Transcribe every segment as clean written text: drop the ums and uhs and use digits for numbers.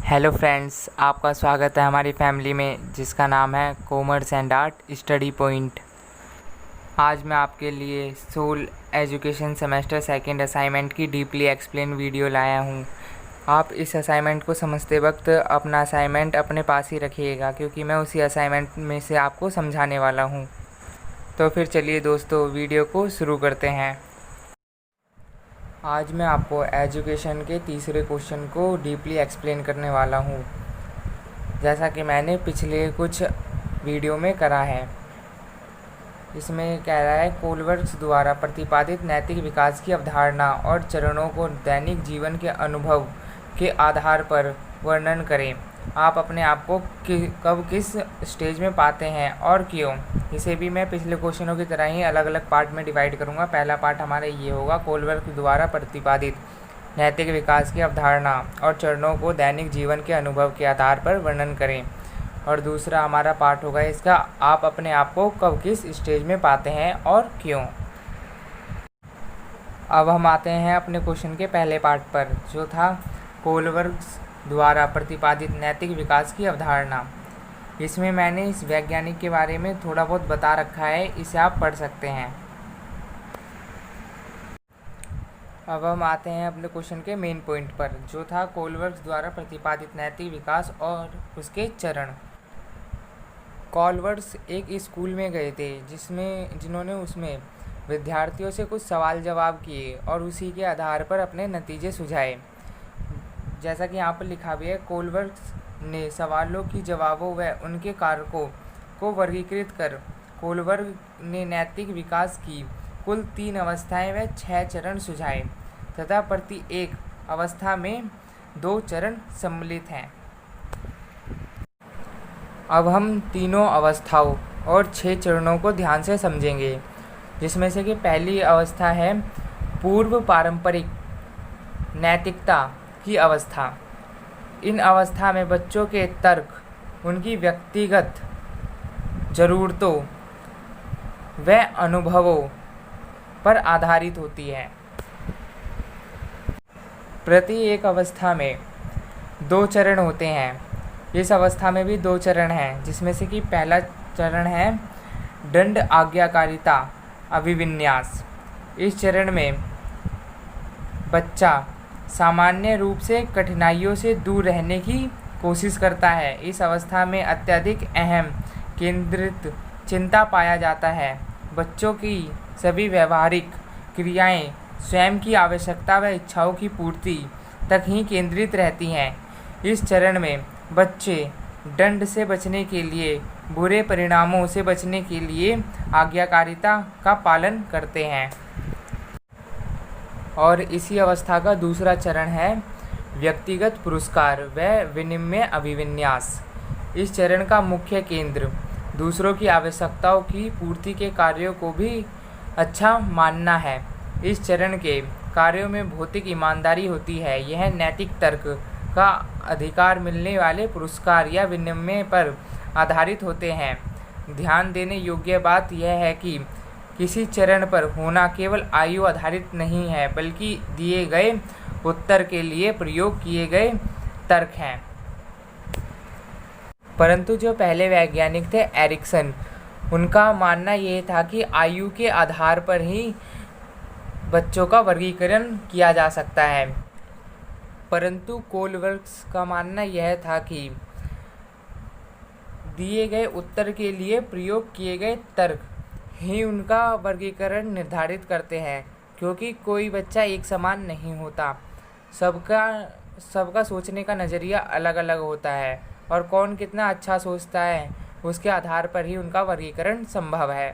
Hello friends, आपका स्वागत है हमारी फैमिली में जिसका नाम है commerce and art study point. आज मैं आपके लिए SOL education semester second assignment की डीपली एक्सप्लेन वीडियो लाया हूँ। आप इस असाइनमेंट को समझते वक्त अपना असाइनमेंट अपने पास ही रखिएगा, क्योंकि मैं उसी असाइनमेंट में से आपको समझाने वाला हूँ। तो फिर चलिए दोस्तों, वीडियो को शुरू करते हैं। आज मैं आपको एजुकेशन के तीसरे क्वेश्चन को डीपली एक्सप्लेन करने वाला हूँ, जैसा कि मैंने पिछले कुछ वीडियो में करा है। इसमें कह रहा है, कोलवर्थ द्वारा प्रतिपादित नैतिक विकास की अवधारणा और चरणों को दैनिक जीवन के अनुभव के आधार पर वर्णन करें। आप अपने आप को कब किस स्टेज में पाते हैं और क्यों। इसे भी मैं पिछले क्वेश्चनों की तरह ही अलग अलग पार्ट में डिवाइड करूंगा। पहला पार्ट हमारा ये होगा, कोलवर्थ द्वारा प्रतिपादित नैतिक विकास की अवधारणा और चरणों को दैनिक जीवन के अनुभव के आधार पर वर्णन करें। और दूसरा हमारा पार्ट होगा इसका, आप अपने आप को कब किस स्टेज में पाते हैं और क्यों। अब हम आते हैं अपने क्वेश्चन के पहले पार्ट पर, जो था कोलवर्थ द्वारा प्रतिपादित नैतिक विकास की अवधारणा। इसमें मैंने इस वैज्ञानिक के बारे में थोड़ा बहुत बता रखा है, इसे आप पढ़ सकते हैं। अब हम आते हैं अपने क्वेश्चन के मेन पॉइंट पर, जो था कोलवर्थ द्वारा प्रतिपादित नैतिक विकास और उसके चरण। कोलवर्थ एक स्कूल में गए थे जिन्होंने उसमें विद्यार्थियों से कुछ सवाल जवाब किए और उसी के आधार पर अपने नतीजे सुझाए। जैसा कि यहाँ पर लिखा भी है, कोलवर्थ ने सवालों की जवाबों व उनके कारकों को वर्गीकृत कर कोलवर्थ ने नैतिक विकास की कुल 3 अवस्थाएं व 6 चरण सुझाए तथा प्रति एक अवस्था में 2 चरण सम्मिलित हैं। अब हम तीनों अवस्थाओं और 6 चरणों को ध्यान से समझेंगे, जिसमें से कि पहली अवस्था है पूर्व पारंपरिक नैतिकता की अवस्था। इन अवस्था में बच्चों के तर्क उनकी व्यक्तिगत ज़रूरतों व अनुभवों पर आधारित होती है। प्रति एक अवस्था में 2 चरण होते हैं। इस अवस्था में भी 2 चरण हैं, जिसमें से कि पहला चरण है दंड आज्ञाकारिता अभिविन्यास। इस चरण में बच्चा सामान्य रूप से कठिनाइयों से दूर रहने की कोशिश करता है। इस अवस्था में अत्यधिक अहम केंद्रित चिंता पाया जाता है। बच्चों की सभी व्यवहारिक क्रियाएं स्वयं की आवश्यकता व इच्छाओं की पूर्ति तक ही केंद्रित रहती हैं। इस चरण में बच्चे दंड से बचने के लिए, बुरे परिणामों से बचने के लिए आज्ञाकारिता का पालन करते हैं। और इसी अवस्था का दूसरा चरण है व्यक्तिगत पुरस्कार व विनिमय अभिविन्यास। इस चरण का मुख्य केंद्र दूसरों की आवश्यकताओं की पूर्ति के कार्यों को भी अच्छा मानना है। इस चरण के कार्यों में भौतिक ईमानदारी होती है। यह नैतिक तर्क का अधिकार मिलने वाले पुरस्कार या विनिमय पर आधारित होते हैं। ध्यान देने योग्य बात यह है कि किसी चरण पर होना केवल आयु आधारित नहीं है, बल्कि दिए गए उत्तर के लिए प्रयोग किए गए तर्क हैं। परंतु जो पहले वैज्ञानिक थे एरिक्सन, उनका मानना यह था कि आयु के आधार पर ही बच्चों का वर्गीकरण किया जा सकता है। परंतु कोलवर्थ का मानना यह था कि दिए गए उत्तर के लिए प्रयोग किए गए तर्क ही उनका वर्गीकरण निर्धारित करते हैं, क्योंकि कोई बच्चा एक समान नहीं होता। सबका सोचने का नज़रिया अलग अलग होता है और कौन कितना अच्छा सोचता है उसके आधार पर ही उनका वर्गीकरण संभव है।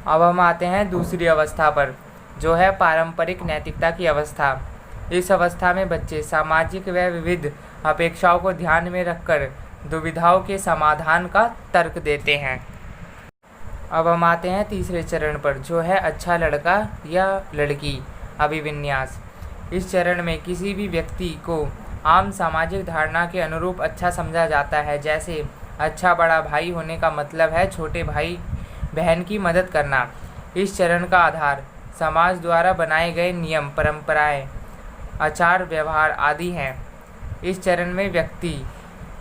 अब हम आते हैं दूसरी अवस्था पर, जो है पारंपरिक नैतिकता की अवस्था। इस अवस्था में बच्चे सामाजिक व विविध अपेक्षाओं को ध्यान में रखकर दुविधाओं के समाधान का तर्क देते हैं। अब हम आते हैं तीसरे चरण पर, जो है अच्छा लड़का या लड़की अभिविन्यास। इस चरण में किसी भी व्यक्ति को आम सामाजिक धारणा के अनुरूप अच्छा समझा जाता है। जैसे अच्छा बड़ा भाई होने का मतलब है छोटे भाई बहन की मदद करना। इस चरण का आधार समाज द्वारा बनाए गए नियम, परंपराएं, आचार व्यवहार आदि हैं। इस चरण में व्यक्ति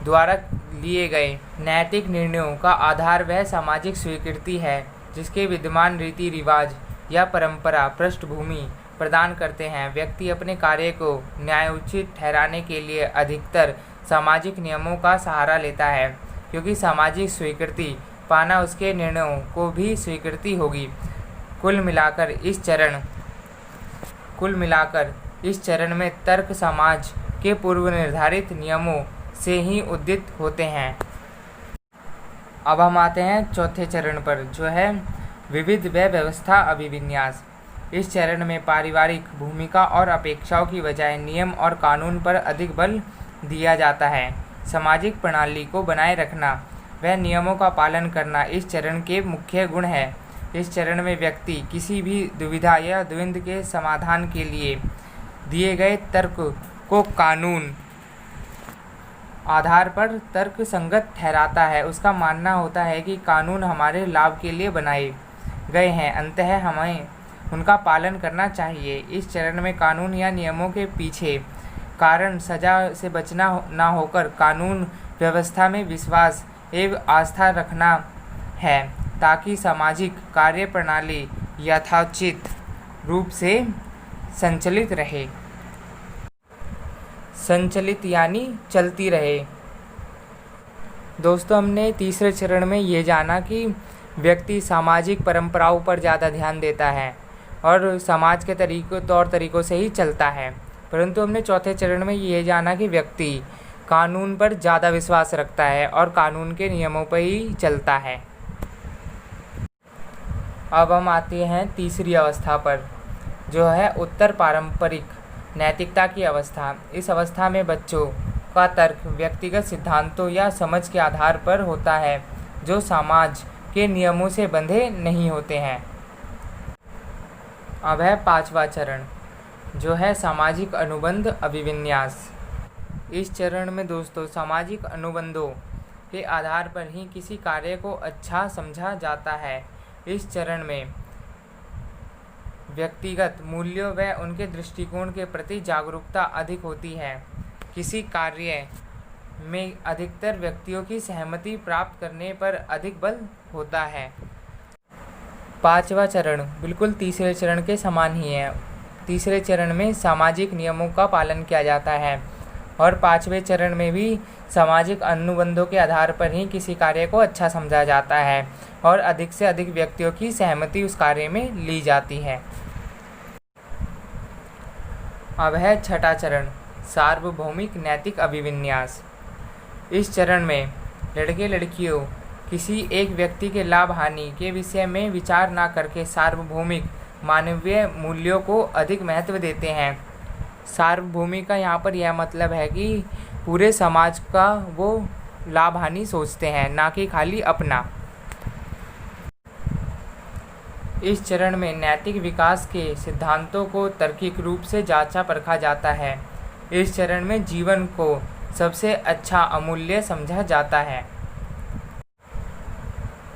द्वारा लिए गए नैतिक निर्णयों का आधार वह सामाजिक स्वीकृति है जिसके विद्यमान रीति रिवाज या परंपरा पृष्ठभूमि प्रदान करते हैं। व्यक्ति अपने कार्य को न्यायोचित ठहराने के लिए अधिकतर सामाजिक नियमों का सहारा लेता है, क्योंकि सामाजिक स्वीकृति पाना उसके निर्णयों को भी स्वीकृति होगी। कुल मिलाकर इस चरण में तर्क समाज के पूर्व निर्धारित नियमों से ही उदित होते हैं। अब हम आते हैं चौथे चरण पर, जो है विविध व व्यवस्था अभिविन्यास। इस चरण में पारिवारिक भूमिका और अपेक्षाओं की बजाय नियम और कानून पर अधिक बल दिया जाता है। सामाजिक प्रणाली को बनाए रखना व नियमों का पालन करना इस चरण के मुख्य गुण है। इस चरण में व्यक्ति किसी भी दुविधा या द्वंद्व के समाधान के लिए दिए गए तर्क को कानून आधार पर तर्क संगत ठहराता है। उसका मानना होता है कि कानून हमारे लाभ के लिए बनाए गए हैं, अंततः हमें उनका पालन करना चाहिए। इस चरण में कानून या नियमों के पीछे कारण सजा से बचना ना होकर कानून व्यवस्था में विश्वास एवं आस्था रखना है, ताकि सामाजिक कार्य प्रणाली यथोचित रूप से संचालित रहे। संचालित यानी चलती रहे। दोस्तों, हमने तीसरे चरण में ये जाना कि व्यक्ति सामाजिक परंपराओं पर ज़्यादा ध्यान देता है और समाज के तौर तरीकों से ही चलता है, परंतु हमने चौथे चरण में ये जाना कि व्यक्ति कानून पर ज़्यादा विश्वास रखता है और कानून के नियमों पर ही चलता है। अब हम आते हैं तीसरी अवस्था पर, जो है उत्तर पारंपरिक नैतिकता की अवस्था। इस अवस्था में बच्चों का तर्क व्यक्तिगत सिद्धांतों या समझ के आधार पर होता है, जो समाज के नियमों से बंधे नहीं होते हैं। अब है पांचवा चरण, जो है सामाजिक अनुबंध अभिविन्यास। इस चरण में दोस्तों सामाजिक अनुबंधों के आधार पर ही किसी कार्य को अच्छा समझा जाता है। इस चरण में व्यक्तिगत मूल्यों व उनके दृष्टिकोण के प्रति जागरूकता अधिक होती है। किसी कार्य में अधिकतर व्यक्तियों की सहमति प्राप्त करने पर अधिक बल होता है। पांचवा चरण बिल्कुल तीसरे चरण के समान ही है। तीसरे चरण में सामाजिक नियमों का पालन किया जाता है और पांचवें चरण में भी सामाजिक अनुबंधों के आधार पर ही किसी कार्य को अच्छा समझा जाता है और अधिक से अधिक व्यक्तियों की सहमति उस कार्य में ली जाती है। अब है छठा चरण, सार्वभौमिक नैतिक अभिविन्यास। इस चरण में लड़के लड़कियों किसी एक व्यक्ति के लाभ हानि के विषय में विचार न करके सार्वभौमिक मानवीय मूल्यों को अधिक महत्व देते हैं। सार्वभौमिक का यहाँ पर यह मतलब है कि पूरे समाज का वो लाभ हानि सोचते हैं, ना कि खाली अपना। इस चरण में नैतिक विकास के सिद्धांतों को तार्किक रूप से जांचा परखा जाता है। इस चरण में जीवन को सबसे अच्छा अमूल्य समझा जाता है।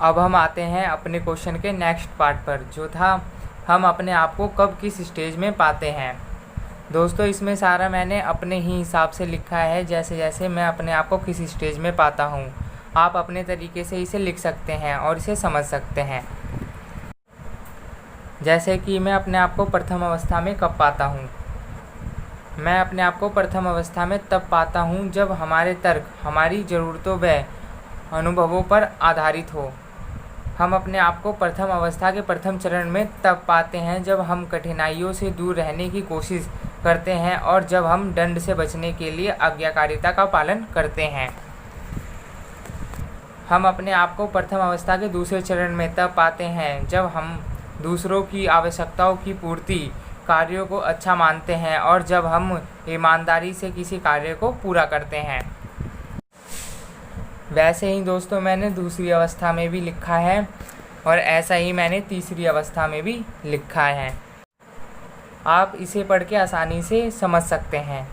अब हम आते हैं अपने क्वेश्चन के नेक्स्ट पार्ट पर, जो था हम अपने आप को कब किस स्टेज में पाते हैं। दोस्तों, इसमें सारा मैंने अपने ही हिसाब से लिखा है, जैसे जैसे मैं अपने आप को किस स्टेज में पाता हूँ। आप अपने तरीके से इसे लिख सकते हैं और इसे समझ सकते हैं। जैसे कि मैं अपने आप को प्रथम अवस्था में कब पाता हूँ। मैं अपने आप को प्रथम अवस्था में तब पाता हूँ जब हमारे तर्क हमारी ज़रूरतों व अनुभवों पर आधारित हो। हम अपने आप को प्रथम अवस्था के प्रथम चरण में तब पाते हैं जब हम कठिनाइयों से दूर रहने की कोशिश करते हैं और जब हम दंड से बचने के लिए आज्ञाकारिता का पालन करते हैं। हम अपने आप को प्रथम अवस्था के दूसरे चरण में तब पाते हैं जब हम दूसरों की आवश्यकताओं की पूर्ति कार्यों को अच्छा मानते हैं और जब हम ईमानदारी से किसी कार्य को पूरा करते हैं। वैसे ही दोस्तों मैंने दूसरी अवस्था में भी लिखा है और ऐसा ही मैंने तीसरी अवस्था में भी लिखा है। आप इसे पढ़ के आसानी से समझ सकते हैं।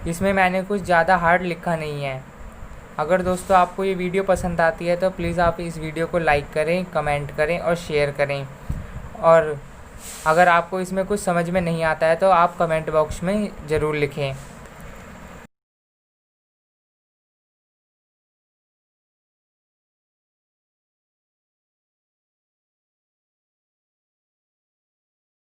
इसमें मैंने कुछ ज़्यादा हार्ड लिखा नहीं है। अगर दोस्तों आपको ये वीडियो पसंद आती है तो प्लीज़ आप इस वीडियो को लाइक करें, कमेंट करें और शेयर करें। और अगर आपको इसमें कुछ समझ में नहीं आता है तो आप कमेंट बॉक्स में ज़रूर लिखें।